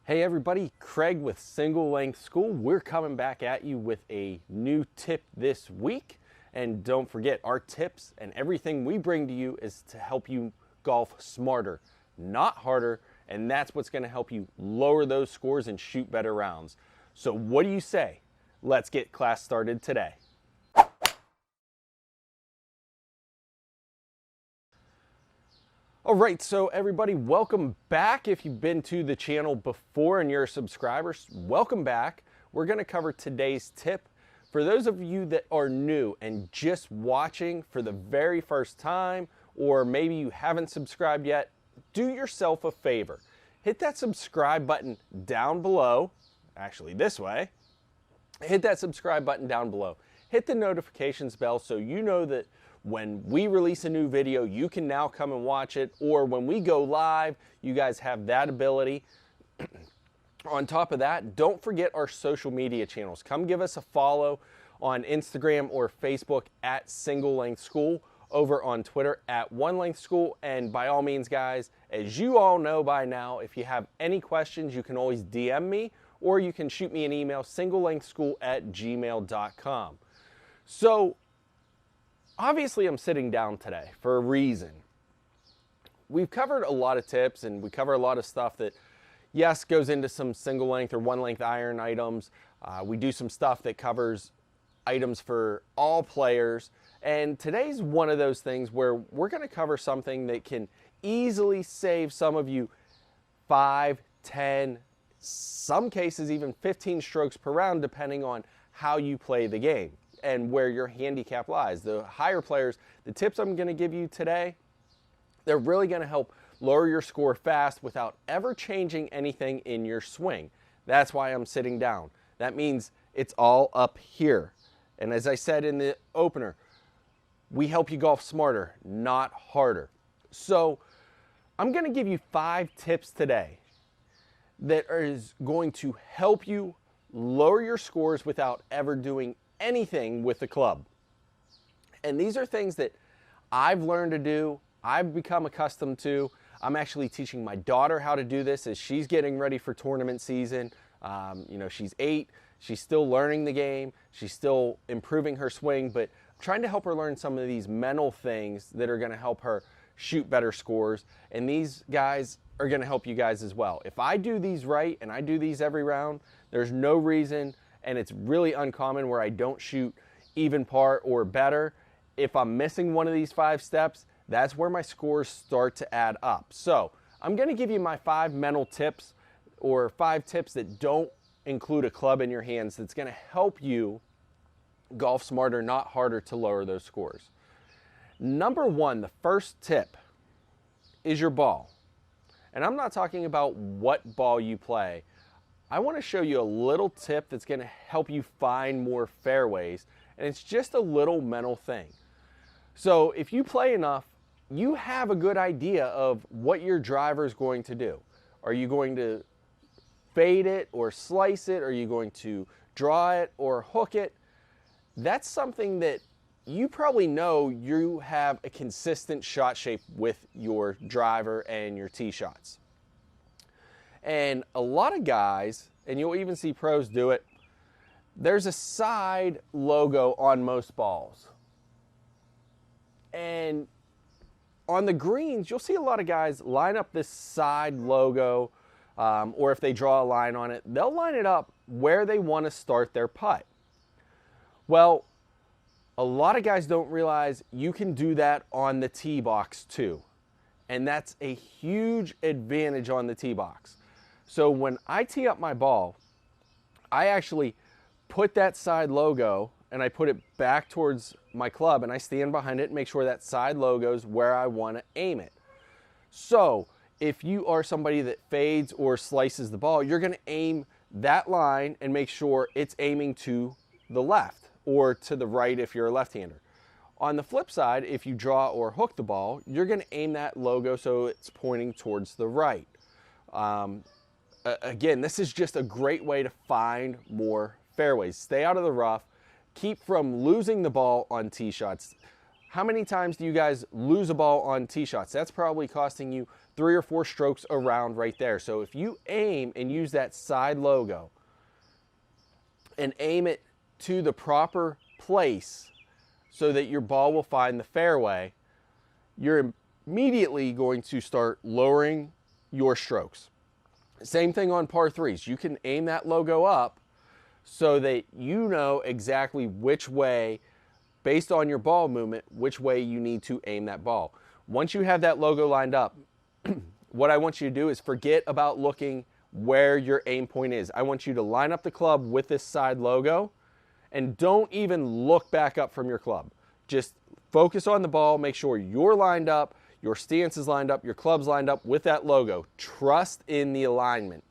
Hey everybody, Craig with Single Length School. We're coming back at you with a new tip this week. And don't forget, our tips and everything we bring to you is to help you golf smarter, not harder. And that's what's going to help you lower those scores and shoot better rounds. So what do you say? Let's get class started today. All right, so everybody, welcome back. If you've been to the channel before and you're a subscriber, welcome back. We're gonna cover today's tip. For those of you that are new and just watching for the very first time, or maybe you haven't subscribed yet, do yourself a favor. Hit that subscribe button down below, actually this way. Hit that subscribe button down below. Hit the notifications bell so you know that when we release a new video, you can now come and watch it, or when we go live, you guys have that ability. On top of that, don't forget our social media channels. Come give us a follow on Instagram or Facebook at Single Length School, over on Twitter at One Length School, and by all means, guys, as you all know by now, if you have any questions, you can always DM me, or you can shoot me an email, singlelengthschool@gmail.com. So, obviously, I'm sitting down today for a reason. We've covered a lot of tips and we cover a lot of stuff that, yes, goes into some single length or one length iron items. We do some stuff that covers items for all players. And today's one of those things where we're going to cover something that can easily save some of you 5, 10, some cases even 15 strokes per round, depending on how you play the game and where your handicap lies. The higher players, the tips I'm going to give you today, they're really going to help lower your score fast without ever changing anything in your swing. That's why I'm sitting down. That means it's all up here. And as I said in the opener, we help you golf smarter, not harder. So I'm going to give you 5 tips today that is going to help you lower your scores without ever doing anything with the club. And these are things that I've learned to do, I've become accustomed to. I'm actually teaching my daughter how to do this as she's getting ready for tournament season. She's 8, she's still learning the game, she's still improving her swing, but I'm trying to help her learn some of these mental things that are going to help her shoot better scores. And these guys are going to help you guys as well. If I do these right and I do these every round, there's no reason, and it's really uncommon, where I don't shoot even par or better. If I'm missing one of these 5 steps, that's where my scores start to add up. So I'm going to give you my 5 mental tips, or 5 tips that don't include a club in your hands, that's going to help you golf smarter, not harder, to lower those scores. Number 1, the first tip is your ball. And I'm not talking about what ball you play. I want to show you a little tip that's going to help you find more fairways, and it's just a little mental thing. So if you play enough, you have a good idea of what your driver is going to do. Are you going to fade it or slice it? Are you going to draw it or hook it? That's something that you probably know. You have a consistent shot shape with your driver and your tee shots. And a lot of guys, and you'll even see pros do it, there's a side logo on most balls. And on the greens, you'll see a lot of guys line up this side logo, or if they draw a line on it, they'll line it up where they want to start their putt. Well, a lot of guys don't realize you can do that on the tee box too. And that's a huge advantage on the tee box. So when I tee up my ball, I actually put that side logo and I put it back towards my club, and I stand behind it and make sure that side logo is where I want to aim it. So if you are somebody that fades or slices the ball, you're going to aim that line and make sure it's aiming to the left or to the right if you're a left-hander. On the flip side, if you draw or hook the ball, you're going to aim that logo so it's pointing towards the right. Again, this is just a great way to find more fairways. Stay out of the rough. Keep from losing the ball on tee shots. How many times do you guys lose a ball on tee shots? That's probably costing you 3 or 4 strokes around right there. So if you aim and use that side logo and aim it to the proper place so that your ball will find the fairway, you're immediately going to start lowering your strokes. Same thing on par 3s. You can aim that logo up so that you know exactly which way, based on your ball movement, which way you need to aim that ball. Once you have that logo lined up, what I want you to do is forget about looking where your aim point is. I want you to line up the club with this side logo, and don't even look back up from your club. Just focus on the ball, make sure you're lined up, your stance is lined up, your club's lined up with that logo. Trust in the alignment,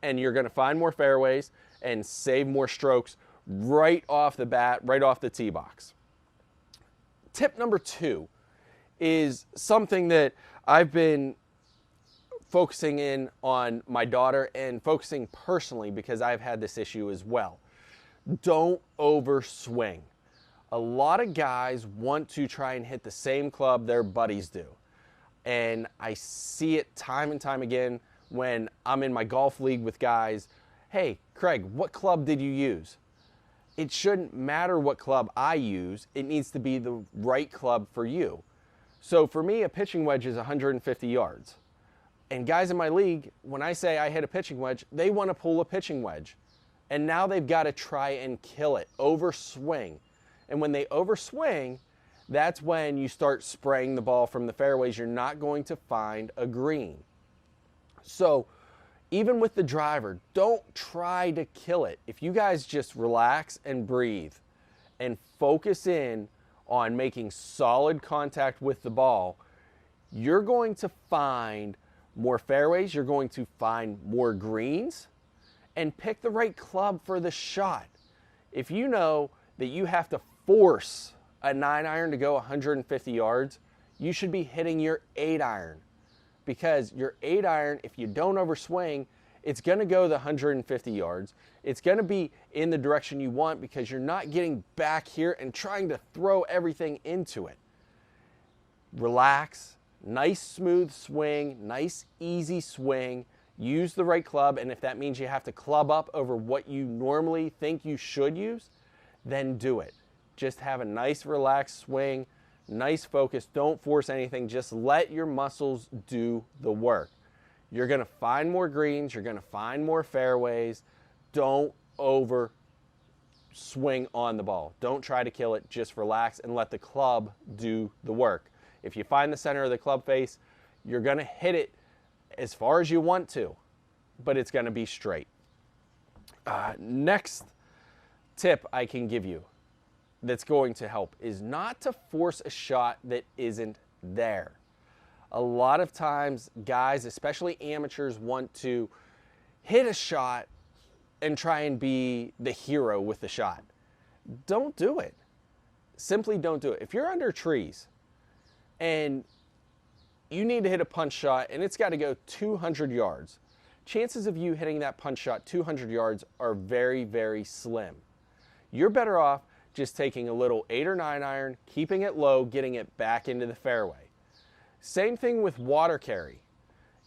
and you're gonna find more fairways and save more strokes right off the bat, right off the tee box. Tip number 2 is something that I've been focusing in on my daughter and focusing personally because I've had this issue as well. Don't overswing. A lot of guys want to try and hit the same club their buddies do. And I see it time and time again when I'm in my golf league with guys. Hey, Craig, what club did you use? It shouldn't matter what club I use. It needs to be the right club for you. So for me, a pitching wedge is 150 yards. And guys in my league, when I say I hit a pitching wedge, they want to pull a pitching wedge. And now they've got to try and kill it, overswing. And when they overswing, that's when you start spraying the ball from the fairways. You're not going to find a green. So even with the driver, don't try to kill it. If you guys just relax and breathe and focus in on making solid contact with the ball, you're going to find more fairways, you're going to find more greens, and pick the right club for the shot. If you know that you have to force a 9-iron to go 150 yards, you should be hitting your 8-iron. Because your 8-iron, if you don't overswing, it's going to go the 150 yards. It's going to be in the direction you want because you're not getting back here and trying to throw everything into it. Relax, nice smooth swing, nice easy swing. Use the right club, and if that means you have to club up over what you normally think you should use, then do it. Just have a nice relaxed swing, nice focus. Don't force anything. Just let your muscles do the work. You're going to find more greens. You're going to find more fairways. Don't over swing on the ball. Don't try to kill it. Just relax and let the club do the work. If you find the center of the club face, you're going to hit it as far as you want to, but it's going to be straight. Next tip I can give you that's going to help is not to force a shot that isn't there. A lot of times guys, especially amateurs, want to hit a shot and try and be the hero with the shot. Don't do it. Simply don't do it. If you're under trees and you need to hit a punch shot and it's got to go 200 yards, chances of you hitting that punch shot 200 yards are very, very slim. You're better off just taking a little 8 or 9 iron, keeping it low, getting it back into the fairway. Same thing with water carry.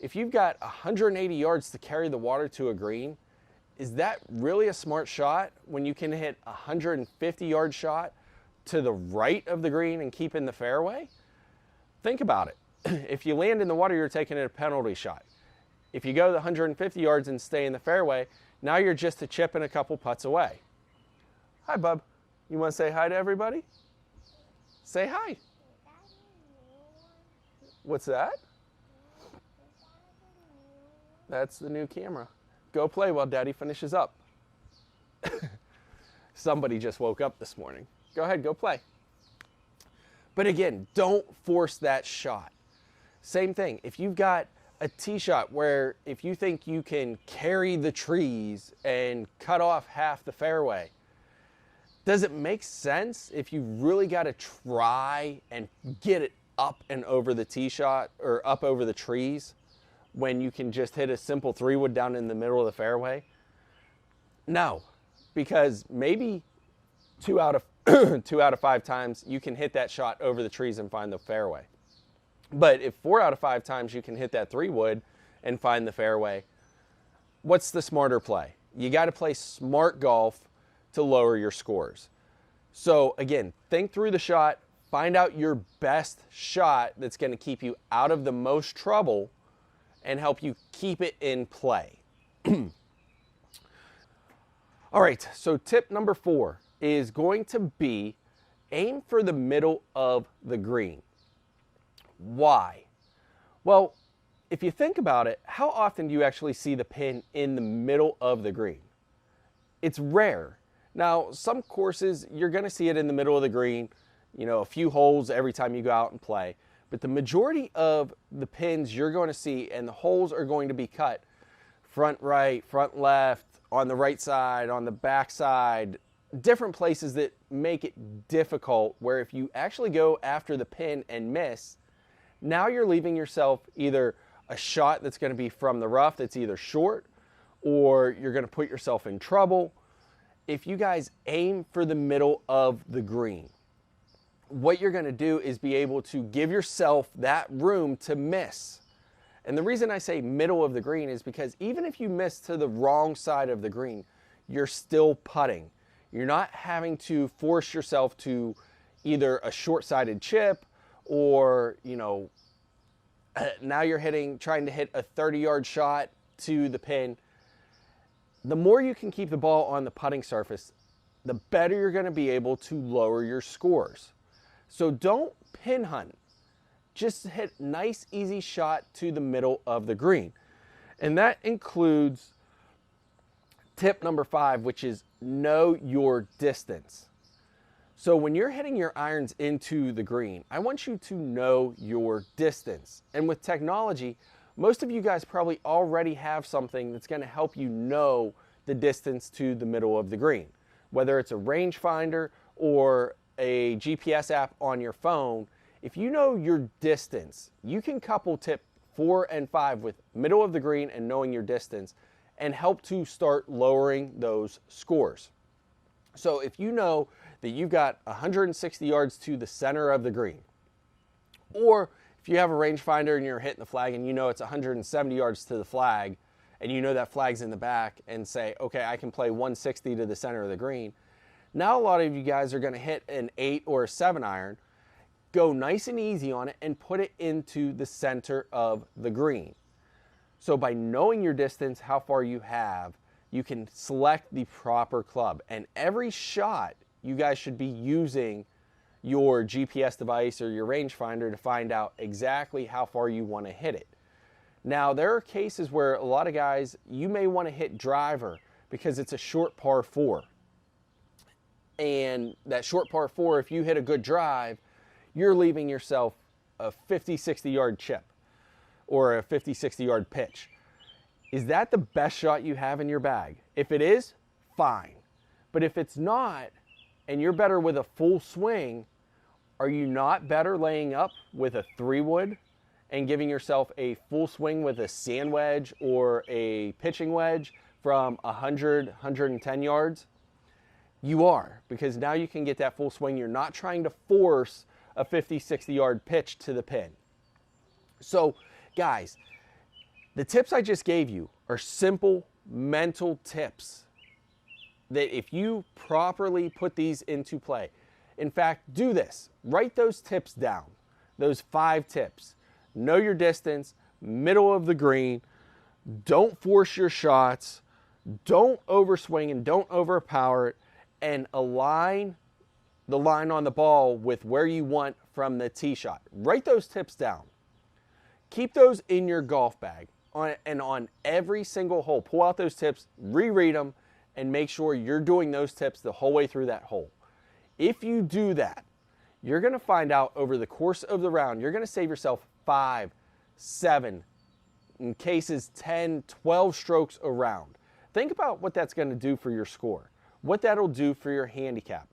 If you've got 180 yards to carry the water to a green, is that really a smart shot when you can hit a 150-yard shot to the right of the green and keep in the fairway? Think about it. If you land in the water, you're taking a penalty shot. If you go the 150 yards and stay in the fairway, now you're just a chip and a couple putts away. Hi, bub. You want to say hi to everybody? Say hi. What's that? That's the new camera. Go play while Daddy finishes up. Somebody just woke up this morning. Go ahead, go play. But again, don't force that shot. Same thing. If you've got a tee shot where if you think you can carry the trees and cut off half the fairway, does it make sense if you really got to try and get it up and over the tee shot or up over the trees when you can just hit a simple 3-wood down in the middle of the fairway? No, because maybe 2 out of 5 times you can hit that shot over the trees and find the fairway. But if 4 out of 5 times you can hit that 3-wood and find the fairway, what's the smarter play? You got to play smart golf to lower your scores. So again, think through the shot, find out your best shot that's going to keep you out of the most trouble and help you keep it in play. All right, so tip number 4 is going to be aim for the middle of the green. Why? Well, if you think about it, how often do you actually see the pin in the middle of the green? It's rare. Now, some courses, you're going to see it in the middle of the green, a few holes every time you go out and play. But the majority of the pins you're going to see and the holes are going to be cut front right, front left, on the right side, on the back side, different places that make it difficult where if you actually go after the pin and miss, now you're leaving yourself either a shot that's going to be from the rough that's either short or you're going to put yourself in trouble. If you guys aim for the middle of the green, what you're going to do is be able to give yourself that room to miss. And the reason I say middle of the green is because even if you miss to the wrong side of the green, you're still putting. You're not having to force yourself to either a short-sided chip or, now you're trying to hit a 30-yard shot to the pin. The more you can keep the ball on the putting surface, the better you're going to be able to lower your scores. So don't pin hunt. Just hit nice, easy shot to the middle of the green. And that includes tip number 5, which is know your distance. So when you're hitting your irons into the green, I want you to know your distance. And with technology, most of you guys probably already have something that's going to help you know the distance to the middle of the green. Whether it's a rangefinder or a GPS app on your phone, if you know your distance, you can couple tip 4 and 5 with middle of the green and knowing your distance and help to start lowering those scores. So if you know that you've got 160 yards to the center of the green, or if you have a rangefinder and you're hitting the flag and you know it's 170 yards to the flag and you know that flag's in the back and say, okay, I can play 160 to the center of the green. Now a lot of you guys are going to hit an 8 or a 7 iron, go nice and easy on it and put it into the center of the green. So by knowing your distance, how far you have, you can select the proper club. And every shot, you guys should be using your GPS device or your rangefinder to find out exactly how far you want to hit it. Now, there are cases where a lot of guys, you may want to hit driver because it's a short par 4. And that short par 4, if you hit a good drive, you're leaving yourself a 50, 60 yard chip or a 50, 60 yard pitch. Is that the best shot you have in your bag? If it is, fine. But if it's not, and you're better with a full swing, are you not better laying up with a 3-wood and giving yourself a full swing with a sand wedge or a pitching wedge from 100, 110 yards? You are, because now you can get that full swing. You're not trying to force a 50, 60 yard pitch to the pin. So, guys, the tips I just gave you are simple mental tips that if you properly put these into play, in fact, do this. Write those tips down, those 5 tips. Know your distance, middle of the green, don't force your shots, don't overswing and don't overpower it, and align the line on the ball with where you want from the tee shot. Write those tips down. Keep those in your golf bag and on every single hole. Pull out those tips, reread them, and make sure you're doing those tips the whole way through that hole. If you do that, you're going to find out over the course of the round, you're going to save yourself 5, 7, in cases 10, 12 strokes around. Think about what that's going to do for your score, what that'll do for your handicap.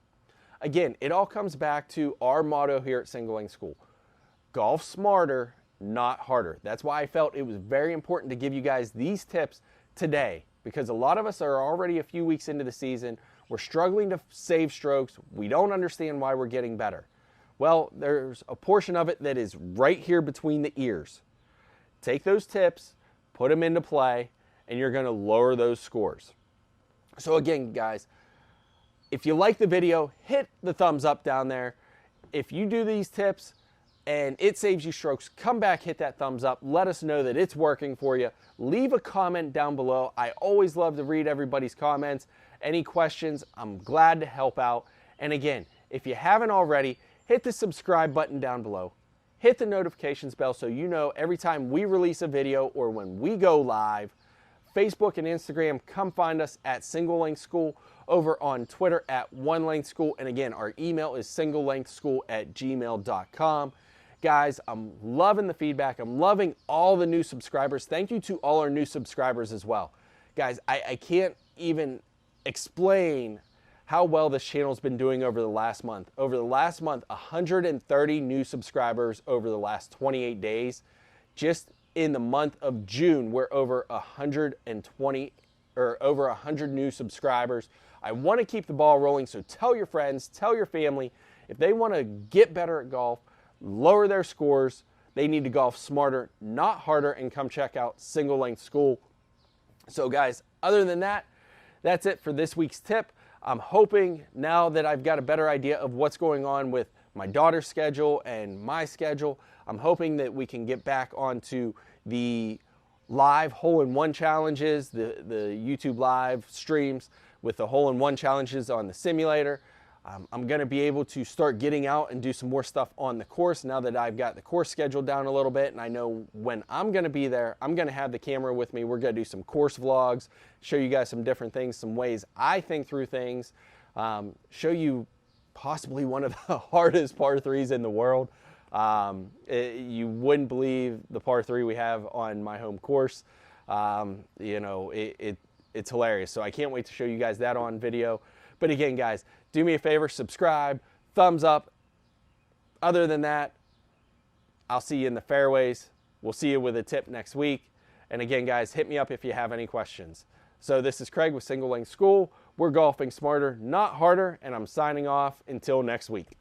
Again, it all comes back to our motto here at Single Length School. Golf smarter, not harder. That's why I felt it was very important to give you guys these tips today, because a lot of us are already a few weeks into the season. We're struggling to save strokes. We don't understand why we're getting better. Well, there's a portion of it that is right here between the ears. Take those tips, put them into play, and you're going to lower those scores. So again, guys, if you like the video, hit the thumbs up down there. If you do these tips and it saves you strokes, come back, hit that thumbs up. Let us know that it's working for you. Leave a comment down below. I always love to read everybody's comments. Any questions, I'm glad to help out. And again, if you haven't already, hit the subscribe button down below. Hit the notifications bell so you know every time we release a video or when we go live. Facebook and Instagram, come find us at Single Length School. Over on Twitter at One Length School. And again, our email is singlelengthschool@gmail.com. Guys, I'm loving the feedback. I'm loving all the new subscribers. Thank you to all our new subscribers as well. Guys, I can't even explain how well this channel's been doing over the last month. Over the last month, 130 new subscribers over the last 28 days. Just in the month of June, we're over 120 or over 100 new subscribers. I want to keep the ball rolling, so tell your friends, tell your family, if they want to get better at golf, lower their scores, they need to golf smarter, not harder, and come check out Single Length School. So guys, other than that, that's it for this week's tip. I'm hoping now that I've got a better idea of what's going on with my daughter's schedule and my schedule, I'm hoping that we can get back onto the live hole-in-one challenges, the YouTube live streams with the hole-in-one challenges on the simulator. I'm going to be able to start getting out and do some more stuff on the course now that I've got the course scheduled down a little bit and I know when I'm going to be there. I'm going to have the camera with me. We're going to do some course vlogs, show you guys some different things, some ways I think through things, show you possibly one of the hardest par threes in the world. You wouldn't believe the par three we have on my home course. You know, it's hilarious. So I can't wait to show you guys that on video. But again, guys, do me a favor, subscribe, thumbs up. Other than that, I'll see you in the fairways. We'll see you with a tip next week. And again, guys, hit me up if you have any questions. So this is Craig with Single Length School. We're golfing smarter, not harder, and I'm signing off until next week.